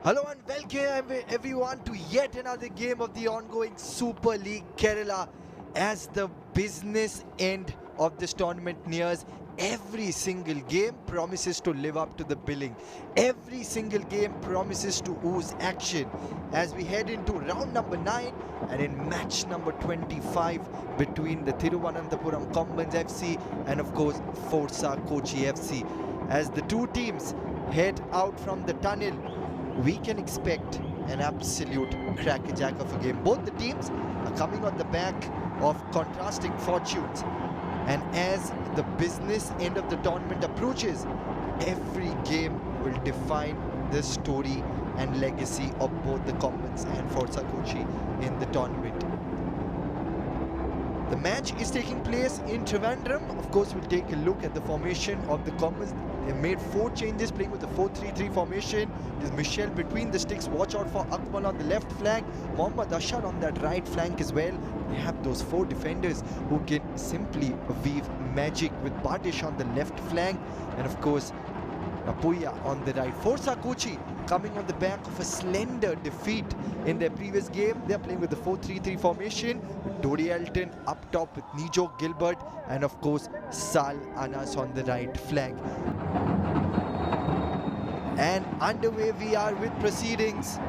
Hello and welcome everyone to yet another game of the ongoing Super League Kerala. As the business end of this tournament nears, every single game promises to live up to the billing. Every single game promises to ooze action as we head into round number 9 and in match number 25 between the Thiruvananthapuram Kombans FC and of course Forca Kochi FC. As the two teams head out from the tunnel, we can expect an absolute crackerjack of a game. Both the teams are coming on the back of contrasting fortunes, and as the business end of the tournament approaches, every game will define the story and legacy of both the Kombans and Forca Kochi in the tournament. The match is taking place in Trivandrum. Of course, we'll take a look at the formation of the Kombans. They made 4 changes, playing with a 4-3-3 formation. There's Michelle between the sticks. Watch out for Akmal on the left flank. Mohammad Ashar on that right flank as well. They have those 4 defenders who can simply weave magic, with Badish on the left flank and of course Apuya on the right. Forca Kochi coming on the back of a slender defeat in their previous game. They're playing with the 4-3-3 formation. Dodi Elton up top with Nijo Gilbert and of course Sal Anas on the right flank. And underway we are with proceedings.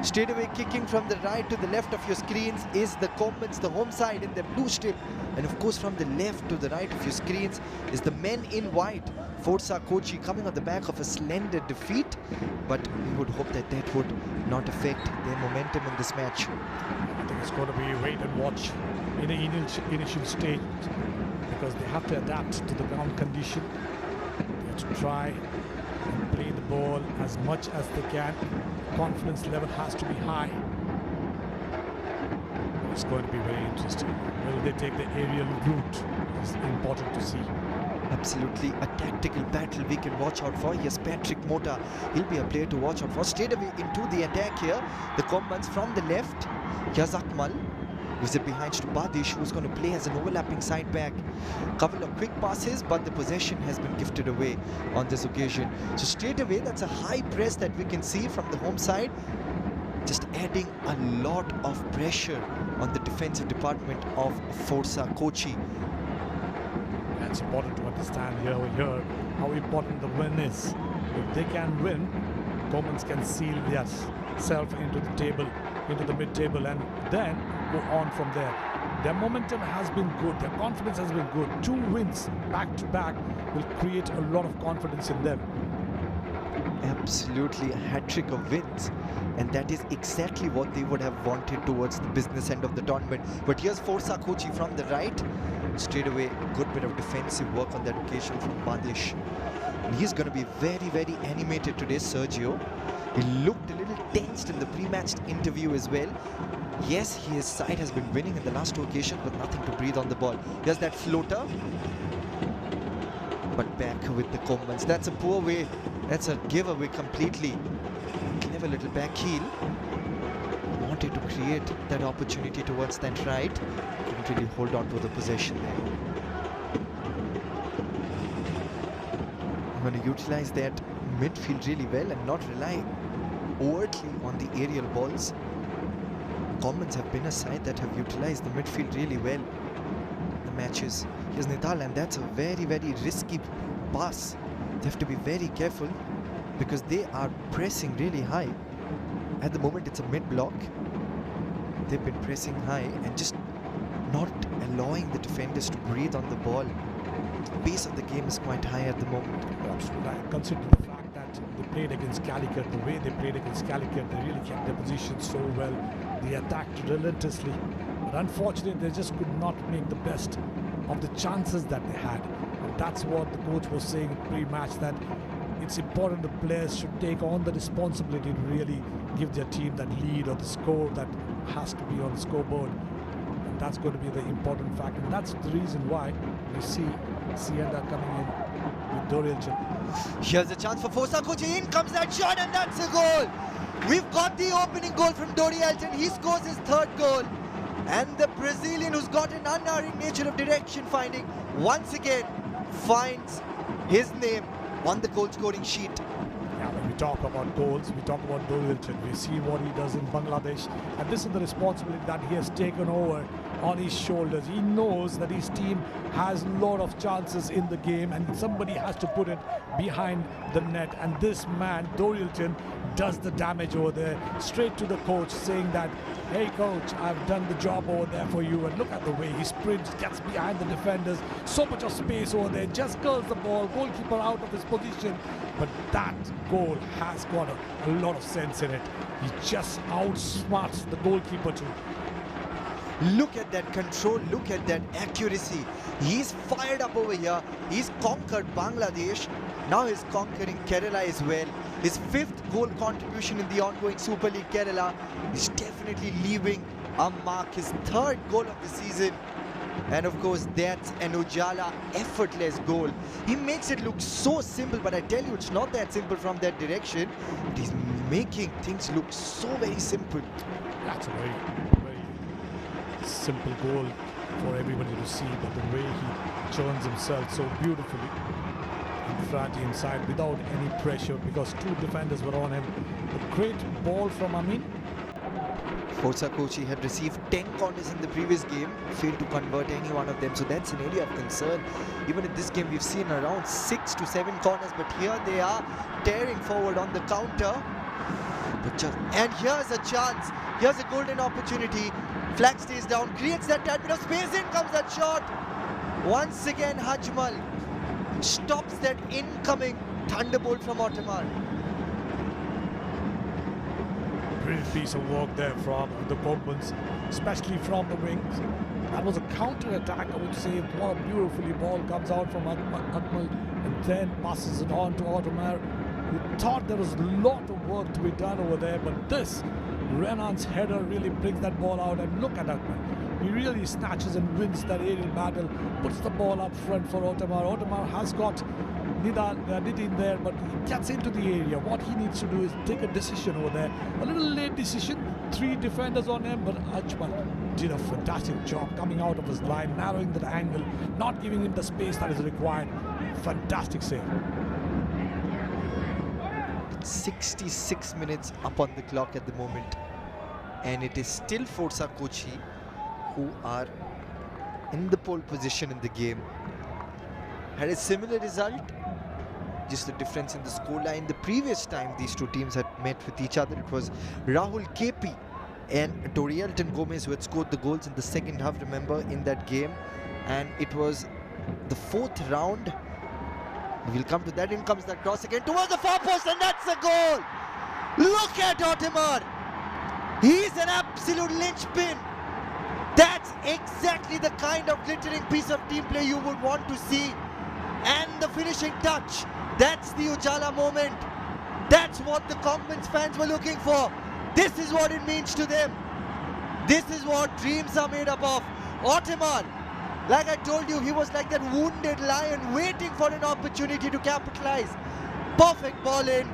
Straight away kicking from the right to the left of your screens is the Kombans, the home side in their blue strip. And of course from the left to the right of your screens is the men in white, Forca Kochi, coming on the back of a slender defeat. But we would hope that that would not affect their momentum in this match. I think it's going to be wait and watch in the initial stage, because they have to adapt to the ground condition. They have to try and play the ball as much as they can. Confidence level has to be high. It's going to be very interesting. Will they take the aerial route? It's important to see. Absolutely a tactical battle we can watch out for. Yes, Patrick Mota, he'll be a player to watch out for. Straight away into the attack here. The Kombans from the left. Here's Akmal. Gives it behind to Badish, who's going to play as an overlapping side back. Couple of quick passes, but the possession has been gifted away on this occasion. So straight away, that's a high press that we can see from the home side, just adding a lot of pressure on the defensive department of Forca Kochi. It's important to understand here how important the win is. If they can win, Kombans can seal themselves into the table, into the mid-table, and then go on from there. Their momentum has been good, their confidence has been good. 2 wins back to back will create a lot of confidence in them. Absolutely a hat-trick of wins, and that is exactly what they would have wanted towards the business end of the tournament. But here's Forca Kochi from the right. Straight away, a good bit of defensive work on that occasion from Badish. And he's going to be very animated today, Sergio. He looked a little tensed in the pre-match interview as well. Yes, his side has been winning in the last 2 occasions, but nothing to breathe on the ball. Here's that floater. But back with the Kombans. That's a poor way. That's a giveaway completely. Clever little back heel. Wanted to create that opportunity towards that right. Couldn't really hold on to the possession there. I'm going to utilize that midfield really well and not rely overtly on the aerial balls. Kombans have been a side that have utilized the midfield really well in the matches. Here's Nital, and that's a very risky pass. They have to be very careful because they are pressing really high. At the moment it's a mid-block. They've been pressing high and just not allowing the defenders to breathe on the ball. The pace of the game is quite high at the moment. Absolutely. Consider the fact that they played against Calicut, the way they played against Calicut, they really kept their position so well. They attacked relentlessly. But unfortunately, they just could not make the best of the chances that they had. And that's what the coach was saying in pre-match, that it's important the players should take on the responsibility to really give their team that lead or the score that has to be on the scoreboard. And that's going to be the important factor. And that's the reason why we see Sienda coming in with Dorielchen. Here's a chance for Forca Kochi. In comes that shot, and that's a goal. We've got the opening goal from Dodi Elton. He scores his 3rd goal. And the Brazilian, who's got an unerring nature of direction finding, once again finds his name on the goal scoring sheet. Yeah, when we talk about goals, we talk about Dorilton, we see what he does in Bangladesh, and this is the responsibility that he has taken over on his shoulders. He knows that his team has a lot of chances in the game and somebody has to put it behind the net, and this man Dorilton does the damage over there, straight to the coach saying that, hey coach, I've done the job over there for you, and look at the way he sprints, gets behind the defenders, so much of space over there, just curls the ball, goalkeeper out of his position. But that goal has got a lot of sense in it. He just outsmarts the goalkeeper too. Look at that control, look at that accuracy. He's fired up over here. He's conquered Bangladesh. Now he's conquering Kerala as well. His 5th goal contribution in the ongoing Super League Kerala is definitely leaving a mark. His 3rd goal of the season. And of course, that's an Ujala effortless goal. He makes it look so simple, but I tell you, it's not that simple from that direction. But he's making things look so very simple. That's a very simple goal for everybody to see, but the way he turns himself so beautifully in front inside without any pressure because 2 defenders were on him. A great ball from Amin. Forca Kochi had received 10 corners in the previous game, failed to convert any one of them, so that's an area of concern. Even in this game, we've seen around 6 to 7 corners, but here they are tearing forward on the counter. And here's a chance, here's a golden opportunity. Flag stays down, creates that tad bit of space, in comes that shot. Once again, Hajmal stops that incoming thunderbolt from Ottomar. Brilliant piece of work there from the Kombans, especially from the wings. That was a counter-attack, I would say. What a beautifully ball comes out from Akmal and then passes it on to Ottomar, who thought there was a lot of work to be done over there, but this Renan's header really brings that ball out, and look at Akmal. He really snatches and wins that aerial battle, puts the ball up front for Ottomar. Ottomar has got Nidin there, but he gets into the area. What he needs to do is take a decision over there. A little late decision, 3 defenders on him, but Ajmal did a fantastic job coming out of his line, narrowing that angle, not giving him the space that is required. Fantastic save. 66 minutes up on the clock at the moment, and it is still Forca Kochi who are in the pole position in the game. Had a similar result, just the difference in the scoreline. The previous time these 2 teams had met with each other, it was Rahul KP and Dorilton Gomez who had scored the goals in the second half, remember, in that game. And it was the 4th round. We'll come to that. In comes that cross again towards the far post, and that's a goal. Look at Ottomar. He's an absolute linchpin. That's exactly the kind of glittering piece of team play you would want to see. And the finishing touch. That's the Ujala moment. That's what the Kombans fans were looking for. This is what it means to them. This is what dreams are made up of. Ottomar, like I told you, he was like that wounded lion waiting for an opportunity to capitalize. Perfect ball in,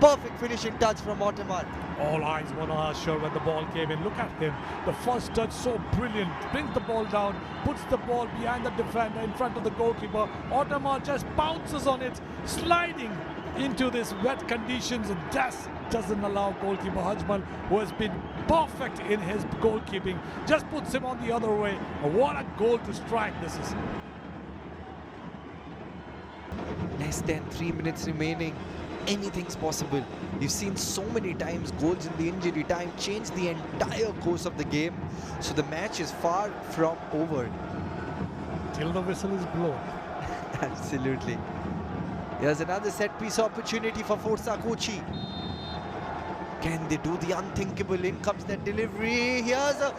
perfect finishing touch from Ottomar. All eyes were on Ashur when the ball came in. Look at him. The first touch, so brilliant. Brings the ball down, puts the ball behind the defender in front of the goalkeeper. Ottomar just bounces on it, sliding into this wet conditions, and just doesn't allow goalkeeper Hajmal, who has been perfect in his goalkeeping, just puts him on the other way. What a goal to strike this is. Less than 3 minutes remaining. Anything's possible. We've seen so many times goals in the injury time change the entire course of the game. So the match is far from over. Till the whistle is blown. Absolutely. Here's another set piece opportunity for Forca Kochi. Can they do the unthinkable? In comes that delivery. Here's a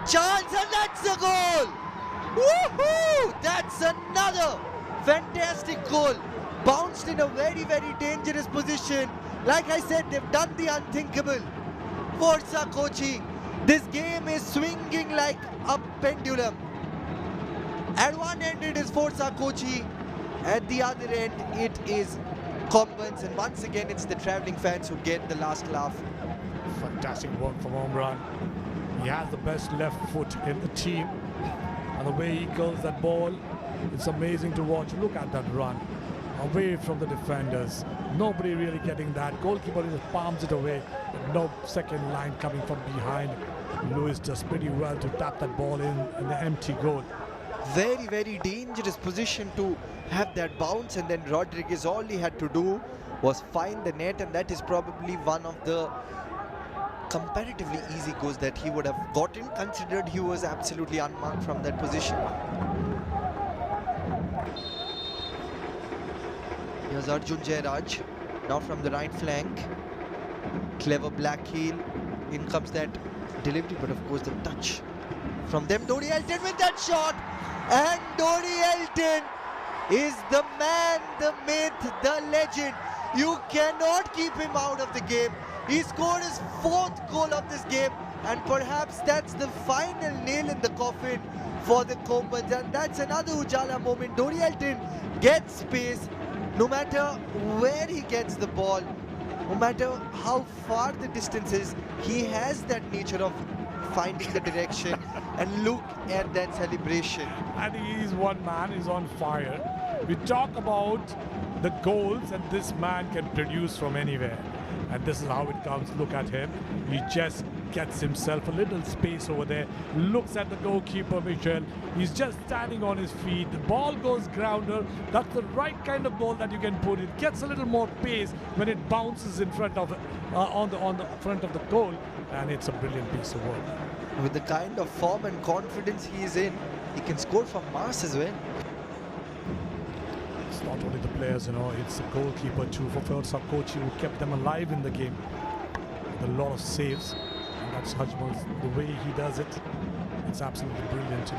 chance, and that's a goal. Woohoo! That's another fantastic goal. Bounced in a very, very dangerous position. Like I said, they've done the unthinkable. Forca Kochi, this game is swinging like a pendulum. At one end it is Forca Kochi, at the other end it is Kombans, and once again it's the travelling fans who get the last laugh. Fantastic work from Omran. He has the best left foot in the team, and the way he curls that ball, it's amazing to watch. Look at that run. away from the defenders. Nobody really getting that. Goalkeeper just palms it away. No second line coming from behind. Lewis does pretty well to tap that ball in the empty goal. Very, very dangerous position to have that bounce, and then Rodriguez, all he had to do was find the net, and that is probably one of the comparatively easy goals that he would have gotten, considered he was absolutely unmarked from that position. Here's Arjun Jairaj, now from the right flank. Clever black heel. In comes that delivery, but of course the touch from them. Dodi Elton with that shot, and Dodi Elton is the man, the myth, the legend. You cannot keep him out of the game. He scored his 4th goal of this game, and perhaps that's the final nail in the coffin for the Kombans, and that's another Ujala moment. Dodi Elton gets space, no matter where he gets the ball, no matter how far the distance is, he has that nature of finding the direction, and look at that celebration. And he is one man, he's on fire. We talk about the goals, and this man can produce from anywhere. And this is how it comes. Look at him. He just gets himself a little space over there. Looks at the goalkeeper, Michel. He's just standing on his feet. The ball goes grounder. That's the right kind of ball that you can put. It gets a little more pace when it bounces in front of on the front of the goal, and it's a brilliant piece of work. With the kind of form and confidence he is in, he can score from Mars as well. It's not only the players, it's the goalkeeper too for Forca Kochi, who kept them alive in the game with a lot of saves. And that's Hajmal's, the way he does it. It's absolutely brilliant,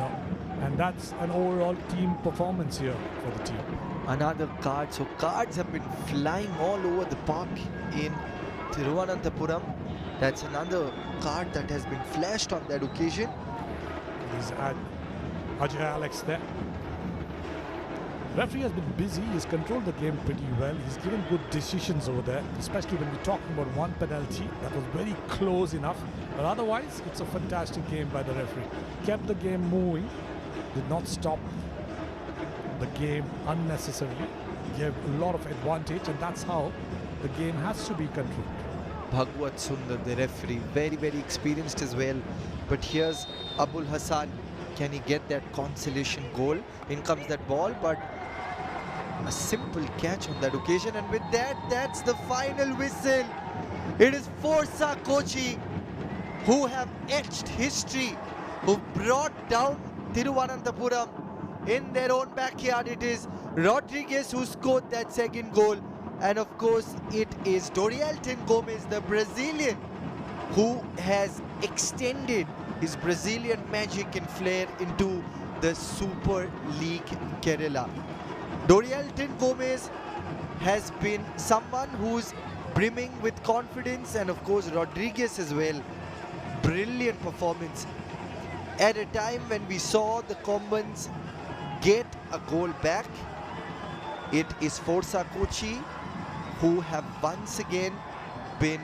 And that's an overall team performance here for the team. Another card. So cards have been flying all over the park in Thiruvananthapuram. That's another card that has been flashed on that occasion. There's Ajay Alex there. Referee has been busy. He's controlled the game pretty well. He's given good decisions over there, especially when we're talking about one penalty that was very close enough. But otherwise, it's a fantastic game by the referee. Kept the game moving, did not stop the game unnecessarily. Gave a lot of advantage, and that's how the game has to be controlled. Bhagwat Sundar, the referee, very, very experienced as well. But here's Abul Hassan. Can he get that consolation goal? In comes that ball, but a simple catch on that occasion. And with that, that's the final whistle. It is Forca Kochi who have etched history, who brought down Thiruvananthapuram in their own backyard. It is Rodriguez who scored that 2nd goal. And of course, it is Dodi Elton Gomez, the Brazilian, who has extended his Brazilian magic and flair into the Super League Kerala. Dodi Elton Gomez has been someone who's brimming with confidence, and of course Rodriguez as well. Brilliant performance at a time when we saw the Kombans get a goal back. It is Forca Kochi who have once again been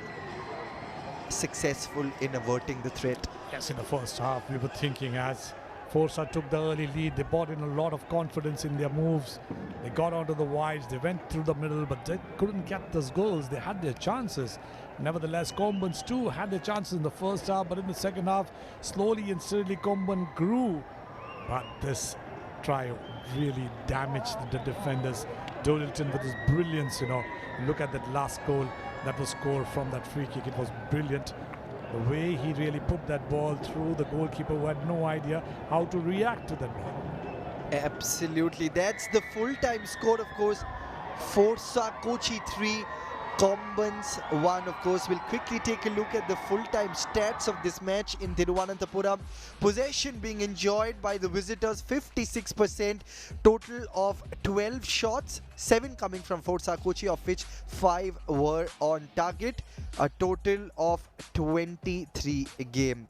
successful in averting the threat. Yes, in the first half, we were thinking as Forca took the early lead, they brought in a lot of confidence in their moves. They got onto the wides, they went through the middle, but they couldn't get those goals. They had their chances. Nevertheless, Kombans too had their chances in the first half, but in the second half, slowly and steadily, Komban grew. But this try really damaged the defenders. Dorilton with his brilliance, Look at that last goal that was scored from that free kick. It was brilliant. The way he really put that ball through the goalkeeper, who had no idea how to react to that ball. Absolutely. That's the full-time score, of course. Forca Kochi 3, Kombans 1. Of course, we'll quickly take a look at the full-time stats of this match in Thiruvananthapuram. Possession being enjoyed by the visitors, 56%. Total of 12 shots, 7 coming from Forca Kochi, of which 5 were on target. A total of 23 games.